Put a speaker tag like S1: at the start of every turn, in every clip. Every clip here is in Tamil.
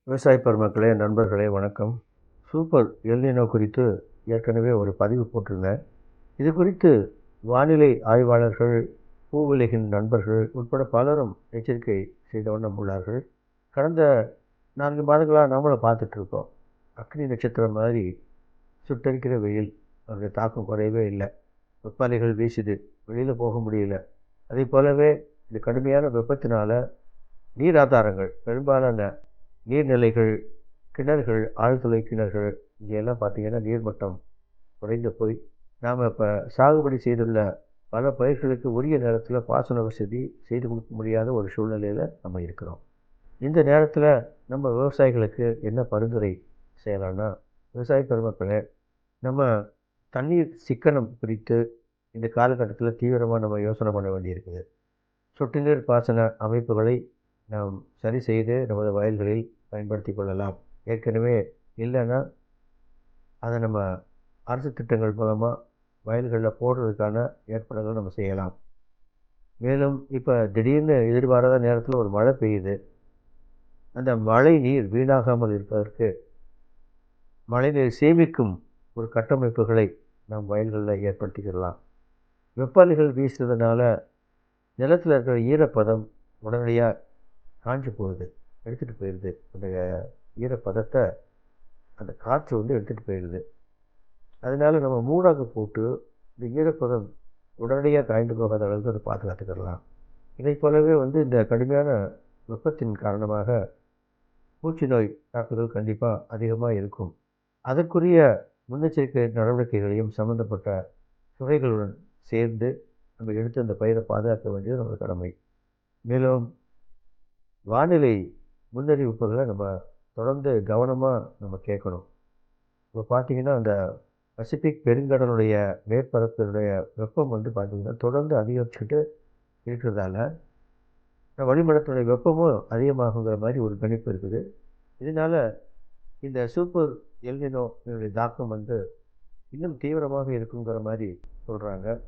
S1: விவசாய பெருமக்களே, நண்பர்களே வணக்கம். சூப்பர் எல்னினோ குறித்து ஏற்கனவே ஒரு பதிவு போட்டிருந்தேன். இது குறித்து வானிலை ஆய்வாளர்கள், பூவுலகின் நண்பர்கள் உட்பட பலரும் எச்சரிக்கை செய்த வண்ணம் உள்ளார்கள். கடந்த 4 மாதங்களா நாமளும் பார்த்துட்ருக்கோம். அக்னி நட்சத்திரம் மாதிரி சுட்டெரிக்கிற வெயில், அதனுடைய தாக்கம் குறையவே இல்லை. வெப்பலைகள் வீசுது, வெளியில் போக முடியல. அதே போலவே இந்த கடுமையான வெப்பத்தினால நீர் ஆதாரங்கள், பெரும்பாலான நீர்நிலைகள், கிணறுகள், ஆழ்துளை கிணறுகள் இங்கெல்லாம் பார்த்தீங்கன்னா நீர்மட்டம் குறைந்து போய், நாம் இப்போ சாகுபடி செய்துள்ள பல பயிர்களுக்கு உரிய நேரத்தில் பாசன வசதி செய்து கொடுக்க முடியாத ஒரு சூழ்நிலையில் நம்ம இருக்கிறோம். இந்த நேரத்தில் நம்ம விவசாயிகளுக்கு என்ன பரிந்துரை செய்யலாம்னா, விவசாய பெருமக்களே, நம்ம தண்ணீர் சிக்கனம் குறித்து இந்த காலகட்டத்தில் தீவிரமாக நம்ம யோசனை பண்ண வேண்டியிருக்குது. சொட்டு நீர் பாசன அமைப்புகளை நாம் சரி செய்து நமது வயல்களில் பயன்படுத்தி கொள்ளலாம். ஏற்கனவே இல்லைன்னா அதை நம்ம அரசு திட்டங்கள் மூலமாக வயல்களில் போடுறதுக்கான ஏற்பாடுகள் நம்ம செய்யலாம். மேலும் இப்போ திடீர்னு எதிர்பாராத நேரத்தில் ஒரு மழை பெய்யுது. அந்த மழை நீர் வீணாகாமல் இருப்பதற்கு மழைநீர் சேமிக்கும் ஒரு கட்டமைப்புகளை நாம் வயல்களில் ஏற்படுத்திக்கிடலாம். வெப்பாலைகள் வீசுறதுனால நிலத்தில் இருக்கிற ஈரப்பதம் உடனடியாக காஞ்சு போகுது, எடுத்துகிட்டு போயிடுது. அந்த ஈரப்பதத்தை அந்த காற்று எடுத்துகிட்டு போயிடுது. அதனால நம்ம மூடாக்கு போட்டு இந்த ஈரப்பதம் உடனடியாக காய்ந்து போகாத அளவுக்கு அதை பாதுகாத்துக்கிடலாம். இதை போலவே இந்த கடுமையான வெப்பத்தின் காரணமாக பூச்சி நோய் தாக்குதல் கண்டிப்பாக அதிகமாக இருக்கும். அதற்குரிய முன்னெச்சரிக்கை நடவடிக்கைகளையும் சம்மந்தப்பட்ட துறைகளுடன் சேர்ந்து நம்ம எடுத்து அந்த பயிரை பாதுகாக்க வேண்டியது நம்ம கடமை. மேலும் வானிலை முன்னறிவிப்புகளை நம்ம தொடர்ந்து கவனமாக நம்ம கேட்கணும். இப்போ பார்த்தீங்கன்னா அந்த பசிபிக் பெருங்கடலுடைய மேற்பரப்பினுடைய வெப்பம் பார்த்திங்கன்னா தொடர்ந்து அதிகரிச்சுட்டு இருக்கிறதால வளிமண்டலத்துடைய வெப்பமும் அதிகமாகுங்கிற மாதிரி ஒரு கணிப்பு இருக்குது. இதனால் இந்த சூப்பர் எல்னினோ இதனுடைய தாக்கம் இன்னும் தீவிரமாக இருக்குங்கிற மாதிரி சொல்கிறாங்க.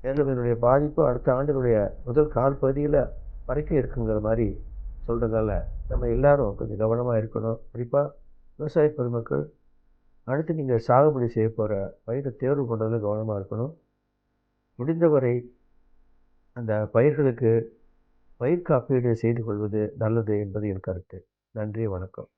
S1: மேலும் இதனுடைய பாதிப்பு அடுத்த ஆண்டினுடைய முதல் கால் பகுதியில் வரைக்கும் இருக்குங்கிற மாதிரி சொல்கிறதால நம்ம எல்லாரும் கொஞ்சம் கவனமாக இருக்கணும். குறிப்பாக விவசாய பெருமக்கள் அடுத்து நீங்கள் சாகுபடி செய்ய போகிற பயிரை தேர்வு பண்ணுறதுல கவனமாக இருக்கணும். முடிந்தவரை அந்த பயிர்களுக்கு பயிர் காப்பீடு செய்து கொள்வது நல்லது என்பது என் கருத்து. நன்றி, வணக்கம்.